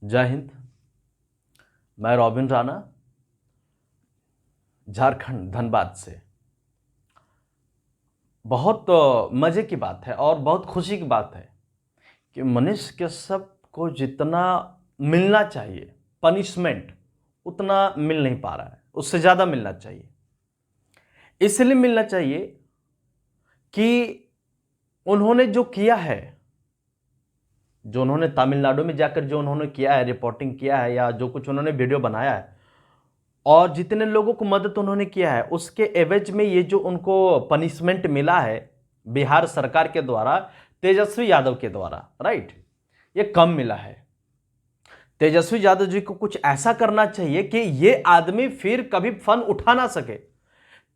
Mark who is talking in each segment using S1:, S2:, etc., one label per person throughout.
S1: जय हिंद। मैं रॉबिन राणा, झारखंड धनबाद से। बहुत मज़े की बात है और बहुत खुशी की बात है कि मनीष कश्यप को जितना मिलना चाहिए पनिशमेंट उतना मिल नहीं पा रहा है, उससे ज़्यादा मिलना चाहिए। इसलिए मिलना चाहिए कि उन्होंने जो किया है, जो उन्होंने तमिलनाडु में जाकर जो उन्होंने किया है, रिपोर्टिंग किया है या जो कुछ उन्होंने वीडियो बनाया है और जितने लोगों को मदद उन्होंने किया है, उसके एवज में ये जो उनको पनिशमेंट मिला है बिहार सरकार के द्वारा, तेजस्वी यादव के द्वारा, राइट, ये कम मिला है। तेजस्वी यादव जी को कुछ ऐसा करना चाहिए कि ये आदमी फिर कभी फन उठा ना सके।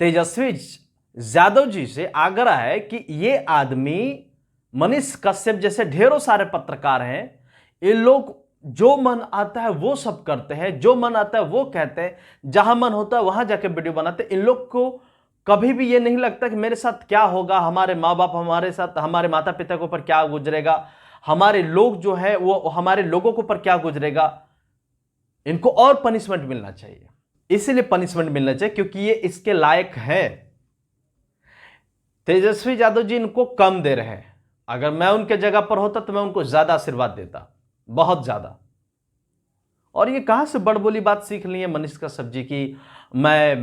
S1: तेजस्वी यादव जी से आग्रह है कि ये आदमी, मनीष कश्यप जैसे ढेरों सारे पत्रकार हैं, ये लोग जो मन आता है वो सब करते हैं, जो मन आता है वो कहते हैं, जहां मन होता है वहां जाके वीडियो बनाते हैं। इन लोग को कभी भी ये नहीं लगता कि मेरे साथ क्या होगा, हमारे माँ बाप हमारे साथ, हमारे माता पिता के ऊपर क्या गुजरेगा, हमारे लोग जो है वो हमारे लोगों के ऊपर क्या गुजरेगा। इनको और पनिशमेंट मिलना चाहिए, इसीलिए पनिशमेंट मिलना चाहिए क्योंकि ये इसके लायक है। तेजस्वी यादव जी इनको कम दे रहे हैं। अगर मैं उनके जगह पर होता तो मैं उनको ज्यादा आशीर्वाद देता, बहुत ज्यादा। और ये कहां से बड़बोली बात सीख ली है मनीष कश्यप जी की मैं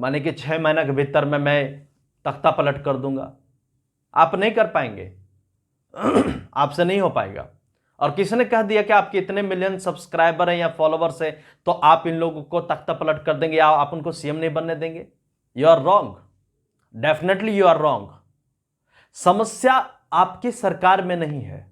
S1: माने कि 6 महीना के भीतर में मैं तख्ता पलट कर दूंगा। आप नहीं कर पाएंगे आपसे नहीं हो पाएगा। और किसने कह दिया कि आपके इतने मिलियन सब्सक्राइबर हैं या फॉलोवर्स हैं तो आप इन लोगों को तख्ता पलट कर देंगे या आप उनको सीएम नहीं बनने देंगे? You are wrong, definitely you are wrong. समस्या आपकी सरकार में नहीं है,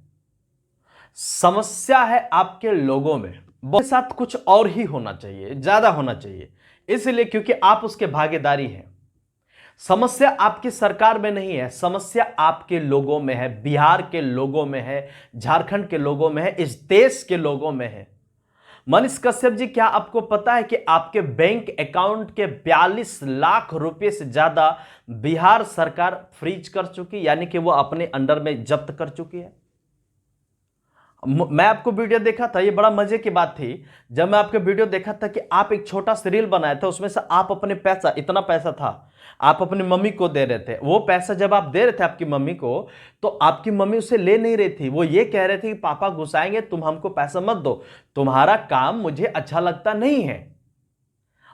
S1: समस्या है आपके लोगों में। के साथ कुछ और ही होना चाहिए, ज्यादा होना चाहिए, इसलिए क्योंकि आप उसके भागीदारी हैं। समस्या आपकी सरकार में नहीं है, समस्या आपके लोगों में है, बिहार के लोगों में है, झारखंड के लोगों में है, इस देश के लोगों में है। मनीष कश्यप जी, क्या आपको पता है कि आपके बैंक अकाउंट के 42 लाख रुपए से ज्यादा बिहार सरकार फ्रीज कर चुकी, यानी कि वो अपने अंडर में जब्त कर चुकी है। मैं आपको वीडियो देखा था, ये बड़ा मजे की बात थी जब मैं आपके वीडियो देखा था कि आप एक छोटा सा रील बनाए थे, उसमें से आप अपने पैसा, इतना पैसा था, आप अपनी मम्मी को दे रहे थे। वो पैसा जब आप दे रहे थे आपकी मम्मी को, तो आपकी मम्मी उसे ले नहीं रही थी, वो ये कह रहे थे कि पापा गुस्साएंगे, तुम हमको पैसा मत दो, तुम्हारा काम मुझे अच्छा लगता नहीं है।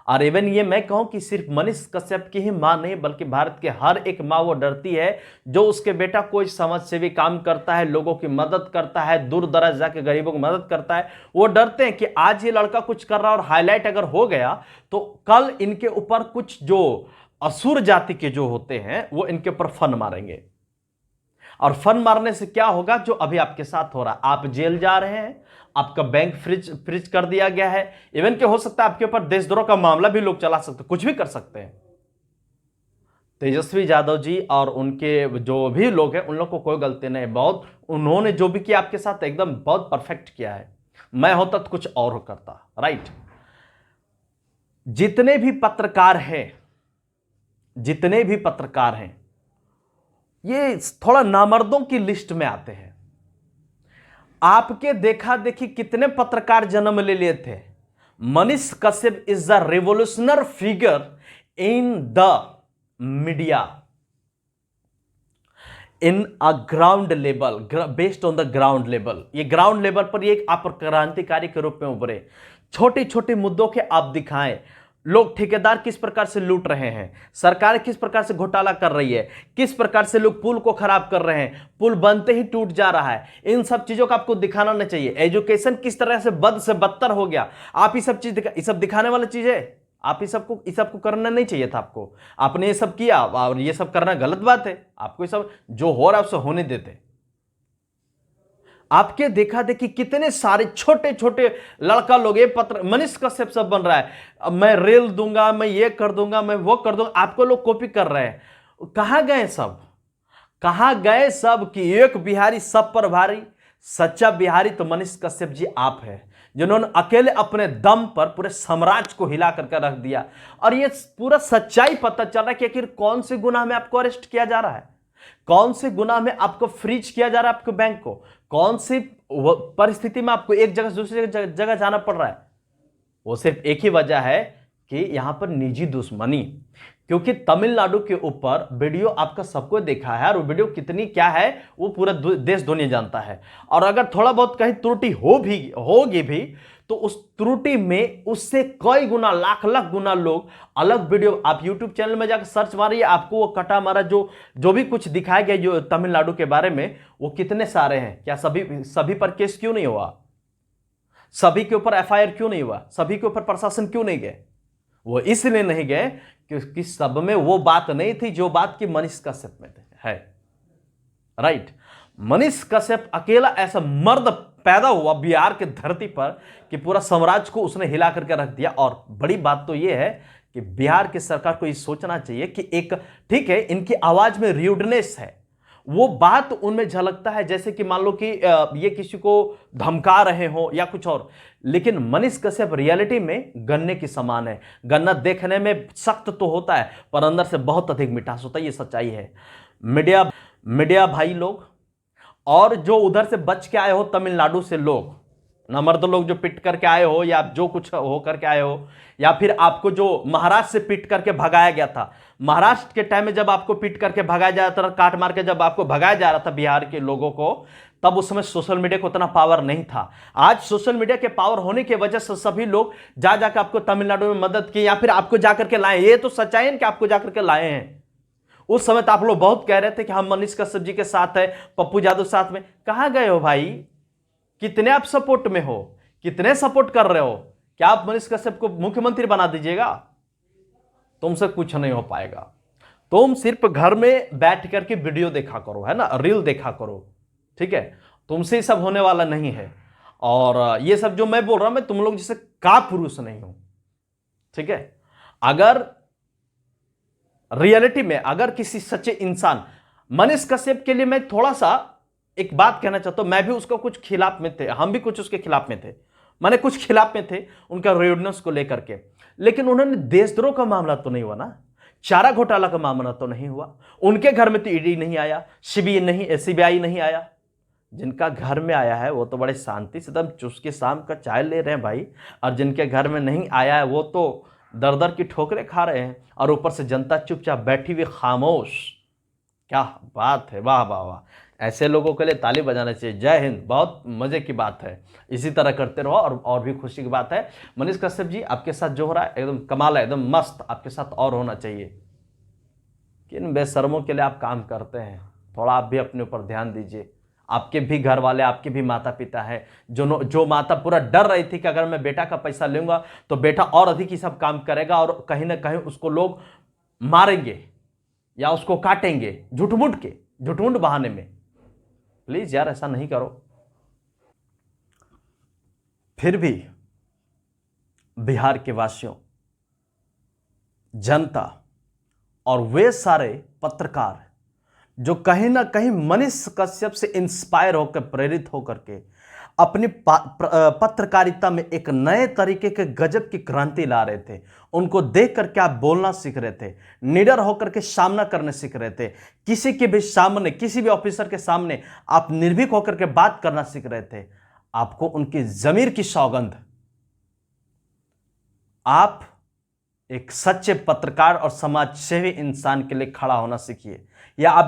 S1: और इवन ये मैं कहूं कि सिर्फ मनीष कश्यप की ही मां नहीं बल्कि भारत के हर एक मां वो डरती है जो उसके बेटा कोई समाजसेवी काम करता है, लोगों की मदद करता है, दूर दराज जाके गरीबों की मदद करता है। वो डरते हैं कि आज ये लड़का कुछ कर रहा है और हाईलाइट अगर हो गया तो कल इनके ऊपर कुछ जो असुर जाति के जो होते हैं वो इनके ऊपर फन मारेंगे। और फन मारने से क्या होगा, जो अभी आपके साथ हो रहा है, आप जेल जा रहे हैं, आपका बैंक फ्रीज कर दिया गया है, इवन के हो सकता है आपके ऊपर देशद्रोह का मामला भी लोग चला सकते, कुछ भी कर सकते हैं। तेजस्वी यादव जी और उनके जो भी लोग हैं उन लोग को कोई गलती नहीं, बहुत उन्होंने जो भी किया आपके साथ एकदम बहुत परफेक्ट किया है। मैं होता तो कुछ और करता, राइट। जितने भी पत्रकार हैं, जितने भी पत्रकार हैं, ये थोड़ा नामर्दों की लिस्ट में आते हैं। आपके देखा देखी कितने पत्रकार जन्म ले लिए थे। Manish Kashyap is the revolutionary figure in the media, in a ground level, based on the ground level. ये ग्राउंड लेवल पर ये आप क्रांतिकारी के रूप में उभरे। छोटे छोटे मुद्दों के आप दिखाएं, लोग ठेकेदार किस प्रकार से लूट रहे हैं, सरकार किस प्रकार से घोटाला कर रही है, किस प्रकार से लोग पुल को खराब कर रहे हैं, पुल बनते ही टूट जा रहा है, इन सब चीजों का आपको दिखाना नहीं चाहिए। एजुकेशन किस तरह से बद से बदतर हो गया, आप ये सब चीज, ये सब दिखाने वाली चीज है। आप इस सबको करना नहीं चाहिए था आपको, आपने ये सब किया और ये सब करना गलत बात है। आपको ये सब जो हो रहा है उसे होने देते। आपके देखा देखी कितने सारे छोटे छोटे लड़का लोग, ये पत्र मनीष कश्यप सब बन रहा है, मैं रेल दूंगा, मैं ये कर दूंगा, मैं वो कर दूंगा, आपको लोग कॉपी कर रहे हैं। कहां गए सब, कहां गए सब कि एक बिहारी सब पर भारी। सच्चा बिहारी तो मनीष कश्यप जी आप हैं, जिन्होंने अकेले अपने दम पर पूरे साम्राज्य को हिला करके रख दिया। और ये पूरा सच्चाई पता चल रहा है कि आखिर कौन से गुनाह में आपको अरेस्ट किया जा रहा है, कौन से गुनाह में आपको फ्रीज किया जा रहा है आपके बैंक को, कौन सी वो परिस्थिति में आपको एक जगह से दूसरी जगह जाना पड़ रहा है, वो सिर्फ एक ही वजह है कि यहां पर निजी दुश्मनी। क्योंकि तमिलनाडु के ऊपर वीडियो आपका सबको देखा है, और वो वीडियो कितनी क्या है वो पूरा देश दुनिया जानता है। और अगर थोड़ा बहुत कहीं त्रुटि होगी भी तो उस त्रुटि में उससे कई गुना, लाख लाख गुना लोग अलग वीडियो, आप यूट्यूब चैनल में जाकर सर्च मारिए, आपको वो कटा मारा जो भी कुछ दिखाया गया जो तमिलनाडु के बारे में, वो कितने सारे हैं। क्या सभी पर केस क्यों नहीं हुआ? सभी के ऊपर एफआईआर क्यों नहीं हुआ? सभी के ऊपर प्रशासन क्यों नहीं गए? वो इसलिए नहीं गए क्योंकि सब में वो बात नहीं थी जो बात की मनीष कश्यप में है। राइट। मनीष कश्यप अकेला ऐसा मर्द पैदा हुआ बिहार की धरती पर कि पूरा साम्राज्य को उसने हिला करके रख दिया। और बड़ी बात तो ये है कि बिहार की सरकार को ये सोचना चाहिए कि एक, ठीक है, इनकी आवाज में र्यूडनेस है, वो बात उनमें झलकता है, जैसे कि मान लो कि ये किसी को धमका रहे हो या कुछ और, लेकिन मनीष कश्यप रियलिटी में गन्ने की समान है। गन्ना देखने में सख्त तो होता है पर अंदर से बहुत अधिक मिठास होता है, ये सच्चाई है। मीडिया भाई लोग और जो उधर से बच के आए हो तमिलनाडु से लोग, नमर्द लोग जो पिट करके आए हो या जो कुछ हो करके आए हो, या फिर आपको जो महाराष्ट्र से पिट करके भगाया गया था, महाराष्ट्र के टाइम में जब आपको पिट करके भगाया जा रहा था, काट मार के जब आपको भगाया जा रहा था बिहार के लोगों को, तब उस समय सोशल मीडिया को उतना पावर नहीं था। आज सोशल मीडिया के पावर होने की वजह से सभी लोग जा जाकर आपको तमिलनाडु में मदद की या फिर आपको जाकर के लाए। ये तो सच्चाई है कि आपको जाकर के लाए हैं। उस समय तो आप लोग बहुत कह रहे थे कि हम मनीष कश्यप जी के साथ है, पप्पू यादव साथ में। कहां गए हो भाई? कितने आप सपोर्ट में हो? कितने सपोर्ट कर रहे हो? क्या आप मनीष कश्यप को मुख्यमंत्री बना दीजिएगा? तुमसे कुछ नहीं हो पाएगा। तुम सिर्फ घर में बैठ करके वीडियो देखा करो, है ना, रील देखा करो, ठीक है? तुमसे ये सब होने वाला नहीं है। और ये सब जो मैं बोल रहा हूं, मैं तुम लोग जैसे का पुरुष नहीं हूं, ठीक है? अगर रियलिटी में अगर किसी सच्चे इंसान, मनीष कश्यप के लिए मैं थोड़ा सा एक बात कहना चाहता हूं, मैं भी उसको कुछ खिलाफ में थे, हम भी कुछ उसके खिलाफ में थे, मैंने कुछ खिलाफ में थे उनका रेडनेस को लेकर के, लेकिन उन्होंने देशद्रोह का मामला तो नहीं हुआ ना, चारा घोटाला का मामला तो नहीं हुआ, उनके घर में तो ईडी नहीं आया, सीबीआई नहीं आया। जिनका घर में आया है वो तो बड़े शांति से एकदम चुस्की शाम का चाय ले रहे हैं भाई, और जिनके घर में नहीं आया है वो तो दर दर की ठोकरें खा रहे हैं, और ऊपर से जनता चुपचाप बैठी हुई खामोश। क्या बात है, वाह वाह वाह! ऐसे लोगों के लिए ताली बजाना चाहिए। जय हिंद। बहुत मजे की बात है, इसी तरह करते रहो। और भी खुशी की बात है, मनीष कश्यप जी आपके साथ जो हो रहा है एकदम कमाल है, एकदम मस्त, आपके साथ और होना चाहिए। किन बेशर्मों के लिए आप काम करते हैं, थोड़ा आप भी अपने ऊपर ध्यान दीजिए। आपके भी घर वाले, आपके भी माता पिता है, जो माता पूरा डर रही थी कि अगर मैं बेटा का पैसा लूंगा तो बेटा और अधिक ही सब काम करेगा और कहीं ना कहीं उसको लोग मारेंगे या उसको काटेंगे झूठ-मूठ बहाने में। प्लीज यार ऐसा नहीं करो। फिर भी बिहार के वासियों, जनता और वे सारे पत्रकार जो कहीं ना कहीं मनीष कश्यप से इंस्पायर होकर, प्रेरित होकर के अपनी पत्रकारिता में एक नए तरीके के गजब की क्रांति ला रहे थे, उनको देख करके आप बोलना सीख रहे थे, निडर होकर के सामना करने सीख रहे थे, किसी के भी सामने, किसी भी ऑफिसर के सामने आप निर्भीक होकर के बात करना सीख रहे थे। आपको उनकी जमीर की सौगंध। आप एक सच्चे पत्रकार और समाज सेवी इंसान के लिए खड़ा होना सीखिए। यह आप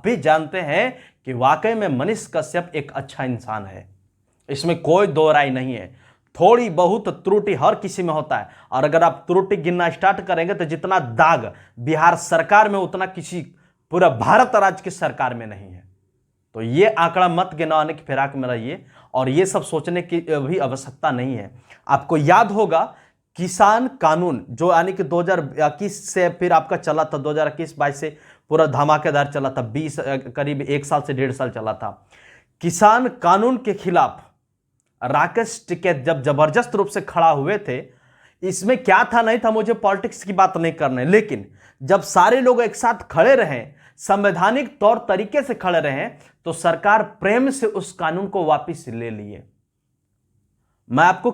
S1: भी जानते हैं कि वाकई में मनीष कश्यप एक अच्छा इंसान है, इसमें कोई दो राय नहीं है। थोड़ी बहुत त्रुटि हर किसी में होता है, और अगर आप त्रुटि गिनना स्टार्ट करेंगे तो जितना दाग बिहार सरकार में उतना किसी पूरा भारत राज्य की सरकार में नहीं है। तो ये आंकड़ा मत गिनवाने की फिराक में रहिए, और ये सब सोचने की भी आवश्यकता नहीं है। आपको याद होगा किसान कानून जो यानी कि 2021 से फिर आपका चला था, 2021-22 से पूरा धमाकेदार चला था, 20 करीब 1 साल से 1.5 साल चला था। किसान कानून के खिलाफ राकेश टिकैत जब जबरदस्त रूप से खड़ा हुए थे, इसमें क्या था नहीं था, मुझे पॉलिटिक्स की बात नहीं करने, लेकिन जब सारे लोग एक साथ खड़े रहे, संवैधानिक तौर तरीके से खड़े रहे, तो सरकार प्रेम से उस कानून को वापस ले लिए। मैं आपको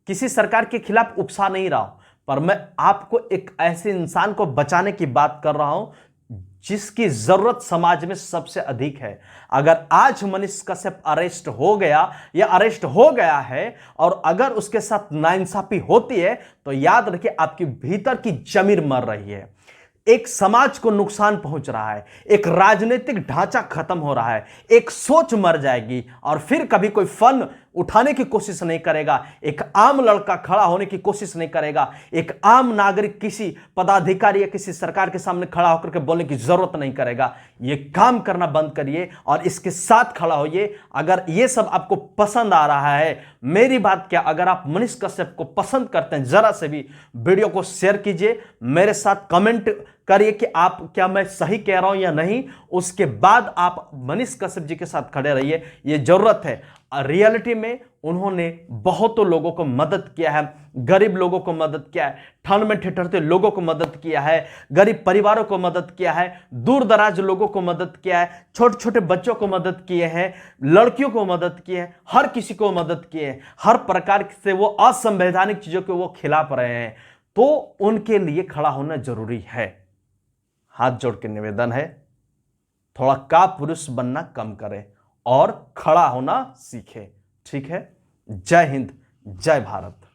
S1: किसी सरकार के खिलाफ उकसा नहीं रहा हूं, पर मैं आपको एक ऐसे इंसान को बचाने की बात कर रहा हूं जिसकी जरूरत समाज में सबसे अधिक है। अगर आज मनीष कश्यप अरेस्ट हो गया या अरेस्ट हो गया है और अगर उसके साथ नाइंसाफी होती है तो याद रखिए आपकी भीतर की जमीर मर रही है, एक समाज को नुकसान पहुंच रहा है, एक राजनीतिक ढांचा खत्म हो रहा है, एक सोच मर जाएगी और फिर कभी कोई फन उठाने की कोशिश नहीं करेगा, एक आम लड़का खड़ा होने की कोशिश नहीं करेगा, एक आम नागरिक किसी पदाधिकारी या किसी सरकार के सामने खड़ा होकर के बोलने की जरूरत नहीं करेगा। ये काम करना बंद करिए और इसके साथ खड़ा होइए। अगर ये सब आपको पसंद आ रहा है, मेरी बात क्या, अगर आप मनीष कश्यप को पसंद करते हैं, जरा से भी वीडियो को शेयर कीजिए, मेरे साथ कमेंट करिए कि आप क्या मैं सही कह रहा हूं या नहीं। उसके बाद आप मनीष कश्यप जी के साथ खड़े रहिए, ये जरूरत है। रियलिटी में उन्होंने बहुतों लोगों को मदद किया है, गरीब लोगों को मदद किया है, ठंड में ठिठुरते लोगों को मदद किया है, गरीब परिवारों को मदद किया है, दूर दराज लोगों को मदद किया है, छोटे छोटे बच्चों को मदद किए हैं, लड़कियों को मदद किए हैं, हर किसी को मदद किए हैं। हर प्रकार से वो असंवैधानिक चीजों के वो खिलाफ रहे हैं, तो उनके लिए खड़ा होना जरूरी है। हाथ जोड़ के निवेदन है, थोड़ा कापुरुष बनना कम करें और खड़ा होना सीखें। ठीक है। जय हिंद, जय भारत।